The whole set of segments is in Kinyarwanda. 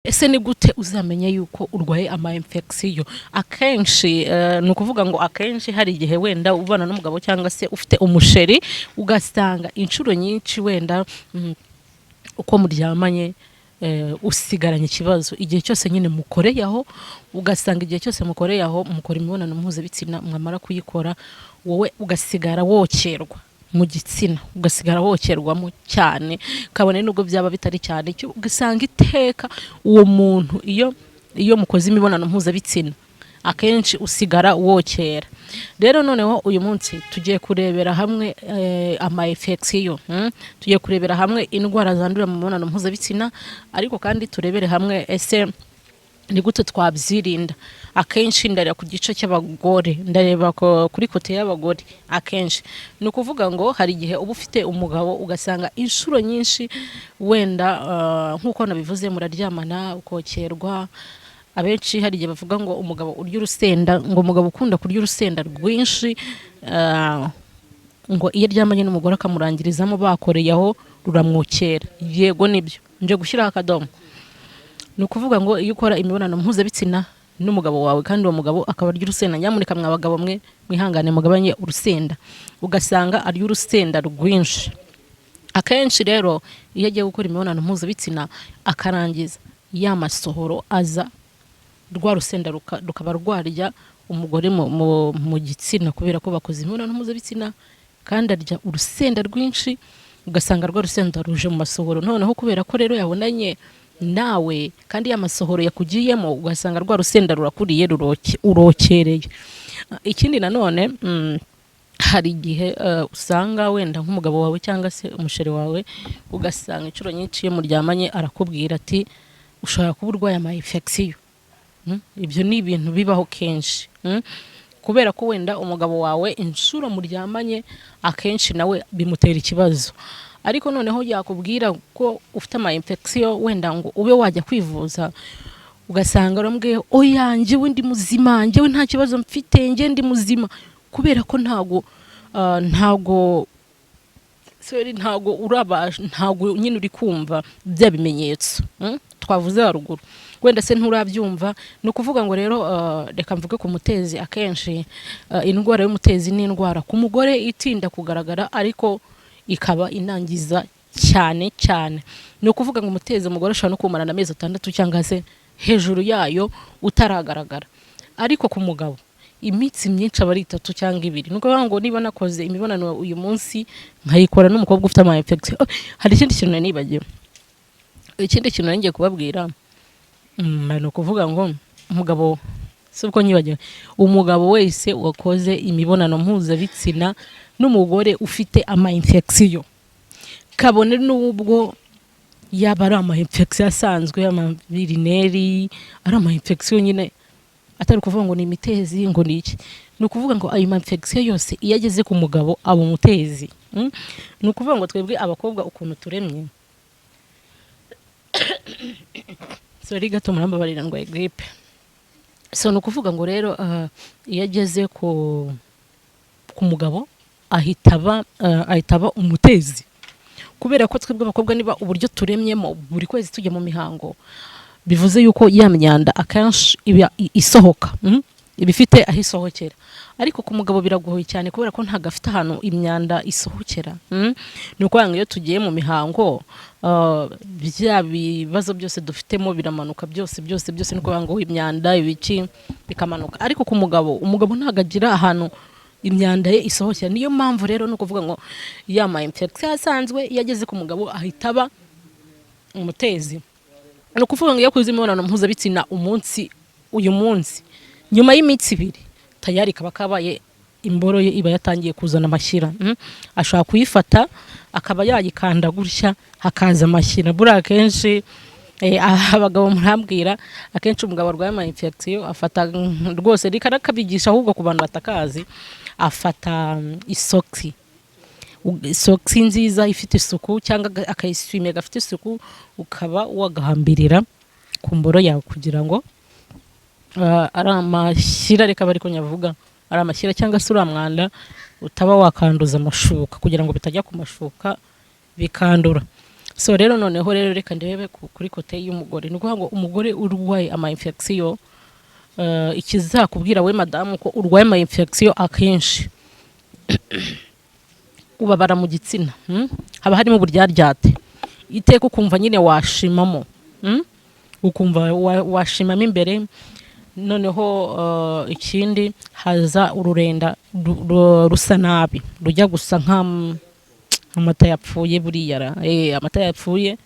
ese ni gute uzamenya yuko urwaye ama infection? Akenshi ni ukuvuga ngo akenshi hari igihe wenda ubana n'umugabo cyangwa se ufite umusheri ugasanga inshuro nyinshi wenda uko muryamanye usigaranye ikibazo igihe cyose nyine mukoreye aho, ugasanga igihe cyose mukoreye aho mukora imibonano mpuzabitsina, mwamara kuyikora wowe ugasigara wokerwa mu gitsina, ugasigara wokerwamo cyane, kabone nubwo byaba bitari cyane, ugasanga iteka uwo muntu iyo mukoze imibonano mpuzabitsina akenshi usigara wokera. Rero noneho uyu munsi tugiye kurebera hamwe ama infection, tugiye kurebera hamwe indwara zandurira mu mibonano mpuzabitsina, ariko kandi turebere hamwe ese ni gute twabyirinda. Akenshi ndareba ku gice cy'abagore, ndareba kuri kote y'abagore. Akenshi ni ukuvuga ngo hari igihe uba ufite umugabo ugasanga inshuro nyinshi wenda nk'uko nabivuze muraryamana ukokerwa. Abenshi hari igihe bavuga ngo umugabo urya urusenda, ngo umugabo ukunda kurya urusenda rwinshi ngo iyo aryamanye n'umugore akamurangirizamo bakoreye aho ruramwokera. Yego nibyo, nje gushyiraho akadomo. Ni ukuvuga ngo iyo ukora imibonano mpuzabitsina n'umugabo wawe kandi uwo mugabo akaba arya urusenda, nyamuneka mwa bagabo mwe mwihangane mugabanye urusenda, ugasanga arya urusenda rwinshi. Akenshi rero iyo agiye gukora imibonano mpuzabitsina akarangiza ya masohoro aza, rwa rusenda rukaba rwarya umugore mu gitsina kubera ko bakoze imibonano mpuzabitsina kandi arya urusenda rwinshi, ugasanga rwa rusenda ruje mu masohoro. Noneho kubera ko rero yabonanye nawe kandi ya masohoro yakugiyemo, ugasanga rwa rusenda rurakuriye urokereye. Ikindi nanone hari igihe usanga wenda nk'umugabo wawe cyangwa se umusheri wawe ugasanga inshuro nyinshi iyo muryamanye arakubwira ati ushobora kuba urwaye ama infection. Ibyo ni ibintu bibaho kenshi, kubera ko wenda umugabo wawe inshuro muryamanye akenshi nawe bimutera ikibazo, ariko noneho yakubwira ko ufite ama infection wenda ngo ube wajya kwivuza, ugasanga arambwiye oya njyewe ndi muzima, njyewe nta kibazo mfite, njye ndi muzima, kubera ko ntago nyine uri kumva bya bimenyetso twavuze haruguru, wenda se nturabyumva. Ni ukuvuga ngo rero reka mvuge ku mutezi. Akenshi indwara y'umutezi ni indwara ku mugore itinda kugaragara ariko ikaba inangiza cyane cyane. Ni ukuvuga ngo umutezi umugore ashobora no kumarana amezi 6 cyangwa se hejuru yayo utaragaragara, ariko ku mugabo imitsi myinshi aba ari 3 cyangwa 2. Nuko ngo niba nakoze imibonano uyu munsi nkayikora n'umukobwa ufite ama infection. Hari ikindi kintu nibagiwe, ikindi kintu ngiye kubabwira, ni ukuvuga ngo umugabo subwo nyibagiwe, umugabo wese wakoze imibonano mpuzabitsina n'umugore ufite ama infection, kabone n'ubwo yaba ari ama infection asanzwe, ama urineri, ari ama infection nyine atari kuvuga ngo ni imitezi ngo ni iki. Ni ukuvuga ngo ayo infection yose iyo ageze ku mugabo aba umutezi. Ni ukuvuga ngo twebwe abakobwa ukuntu turemye, sorry gato murambabarira ndwaye grippe. So ni ukuvuga ngo rero iyo ageze ku mugabo ahitaba umutezi, kubera ko twebwe abakobwa niba uburyo turemyemo buri kwezi tujya mu mihango, bivuze yuko ya myanda akenshi iba isohoka, ibifite aho isohokera. Ariko ku mugabo biragoye cyane kubera ko ntago afite ahantu imyanda isohokera. Ni ukuvuga ngo iyo tugiye mu mihango bya bibazo byose dufitemo biramanuka byose. Ni ukuvuga ngo imyanda ibiki bikamanuka, ariko ku mugabo ntago agira ahantu imyanda ye isohokera. Niyo mpamvu rero no kuvuga ngo ya ma infection asanzwe yageze ku mugabo ahitaba umutezi. No kuvuga ngo yakoze imibonano mpuzabitsina uyu munsi nyuma y'imitsi 2 tayari kaba kabaye imboro ye iba yatangiye kuzana amashyira. Ashobora kuyifata akaba yayikanda gutya hakaza amashyira. Bura akenshi abagabo murambwira akenshi umugabo arwaye ama infection afata rwose rikabigisha ahubwo ku bantu batakazi, afata isoksi nziza ifite isuku cyangwa akayiswime gafite isuku, ukaba wagahambirira ku mboro yawe kugira ngo ari amashyira, reka bari ko nyavuga ari amashyira cyangwa se uramwanda utaba wakanduza amashuka, kugira ngo bitajya ku mashuka bikandura. so rero noneho rero reka ndebe kuri kote y'umugore ni ukuvuga ngo umugore urwaye ama infection ikizakubwira we madamu ko urwaye ama infection akenshi ubabara mu gitsina haba harimo uburyaryate iteka ukumva nyine washimamo ukumva washimamo imbere noneho ikindi haza ururenda rusa nabi rujya gusa amata yapfuye buriya amata yapfuye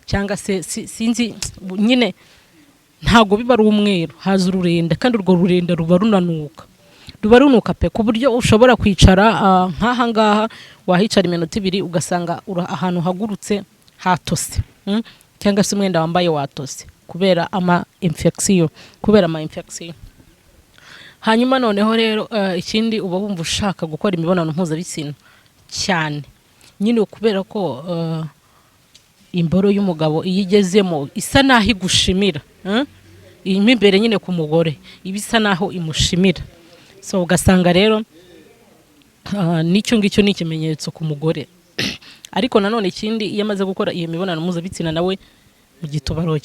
cyangwa se sinzi nyine ntago biba ari umweru haza ururenda kandi urwo rurenda ruba runuka pe ku buryo ushobora kwicara nk'aha ngaha wahicara iminota 2 ugasanga ahantu hagurutse hatose cyangwa se umwenda wambaye watose kubera ama infection hanyuma noneho rero ikindi uba wumva ushaka gukora imibonano mpuzabitsina cyane nyine kubera ko imboro y'umugabo iyigezemo isa naho igushimira imbere nyine ku mugore ibisa naho imushimira so ugasanga rero nicyo ngicyo ni ikimenyetso ku mugore ariko nanone ikindi iyo amaze gukora iyo mibonano mpuzabitsina nawe igituba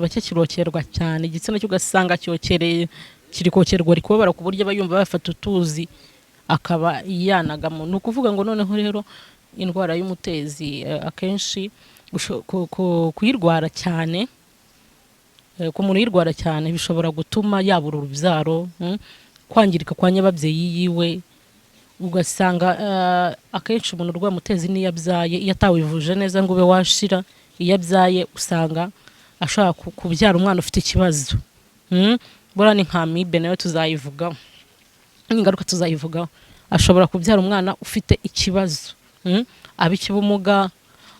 cye kirokerwa cyane igitsina cyo ugasanga cyokereye kiri kokerwa rikobara ku buryo abayumva bafata utuzi akaba yanagamo ni ukuvuga ngo noneho rero indwara y'umutezi akenshi kuyirwara cyane ku muntu yirwara cyane bishobora gutuma yabura urubyaro kwangirika kwa nyababyeyi yiwe ugasanga akenshi umuntu urwaye umutezi niyo abyaye iyo atawivuje neza ngo ube washira iyo abyaye usanga ashaka kubyara umwana ufite ikibazo bora ni nka mibe nayo tuzayivugaho ingaruka tuzayivugaho ashobora kubyara umwana ufite ikibazo abikibumuga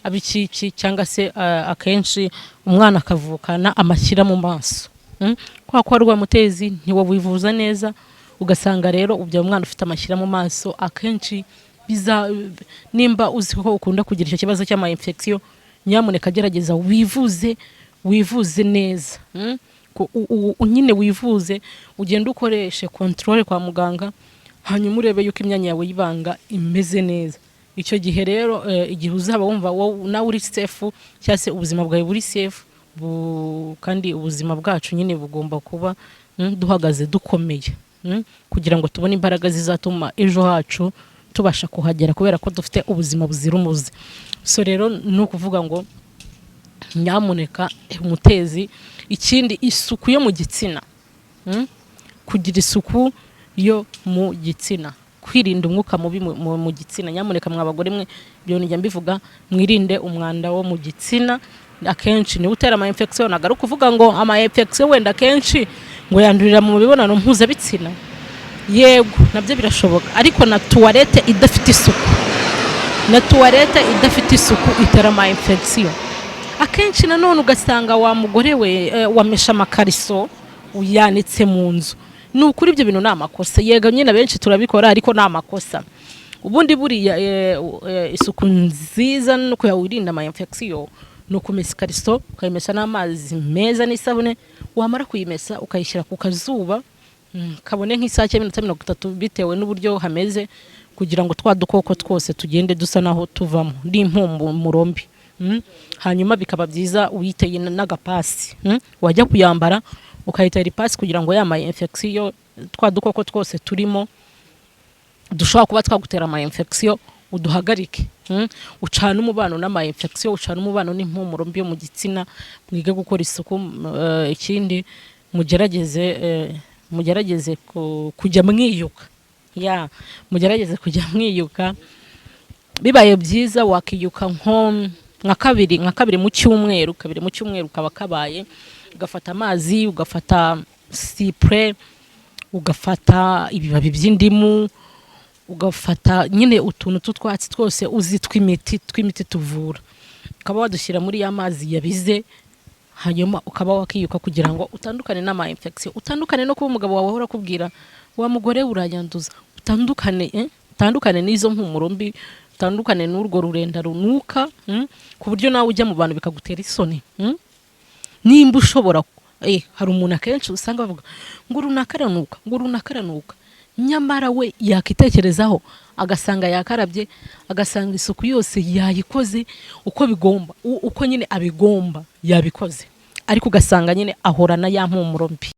abikiki cyangwa se akenshi umwana akavukana amashyira mu maso kwa ko arwaye umutezi ntiwo wivuza neza ugasanga rero ubyo umwana ufite amashyira mu maso akenshi nimba uzi ko ukunda kugira icyo kibazo cy'ama infection nyamuneka gerageza wivuze neza nyine wivuze ugenda ukoreshe control kwa muganga hanyuma urebe yuko imyanya yawe y'ibanga imeze neza icyo gihe rero igihe uzaba wumva nawe uri safe cyase ubuzima bwawe buri safe kandi ubuzima bwacu nyine bugomba kuba duhagaze dukomeye kugira ngo tubone imbaraga zizatuma ejo hacu tubasha kuhagera kubera ko dufite ubuzima buzira umuze so rero no kuvuga ngo nyamuneka umutezi ikindi isuku yo mu gitsina kugira isuku yo mu gitsina kwirinda umwuka mubi mu gitsina nyamuneka mwabagore mwe byo njya mbivuga mwirinde umwanda wo mu gitsina akenshi ni utera ama infection nagaruka kuvuga ngo ama infection wenda kenshi ngo yandurira mu mibonano mpuzabitsina yego nabyo birashoboka ariko na toilette idafite isuku itera ama infection akenshi nanone ugasanga wa mugore we wamesha amakariso uyanitse mu nzu ni ukuri ibyo bintu ni amakosa yego nyine benshi turabikora ariko ni amakosa ubundi buriya isuku nziza nuko yawirinda ama infection no kumesa ikariso ukayimesa n'amazi meza n'isabune wamara kuyimesa ukayishyira ku kazuba kabone nk'isaha cy'iminota 30 bitewe n'uburyo hameze kugira ngo twadukoko twose tugende dusa naho tuvamo n'impumuro mbi hanyuma bikaba byiza uyiteye n'agapasi wajya kuyambara ukayitera ipasi kugira ngo yama infection twadukoko twose turimo dushobora kuba twagutera ama infection uduhagarike ucana umubano n'ama infection ucana umubano n'impumuro mbi yo mu gitsina mwige gukora isuku ikindi mugerageze kujya mwiyuka mugerageze kujya mwiyuka bibaye byiza wakiyuka nka kabiri mu cyumweru kaba kabaye ugafata amazi ugafata cyprès ugafata ibibabi by'indimu ugafata nyine utuntu tutwatsi twose uzi tw'imiti tuvura ukaba wadushyira muri ya mazi yabize hanyuma ukaba wakiyuka kugira ngo utandukane n'ama infection utandukane no kuba umugabo wawe ahora kubwira wa mugore urayanduza utandukane n'izo mpumuro mbi utandukane n'urwo rurenda runuka ku buryo nawe ujya mu bantu bikagutera isoni nimba ushobora hari umuntu akenshi usanga bavuga ngo runakaranuka nyamara we yakitekerezaho agasanga yakarabye, agasanga isuku yose yayikoze uko bigomba, uko nyine abigomba yabikoze, ariko ugasanga nyine ahorana ya mpumuro mbi.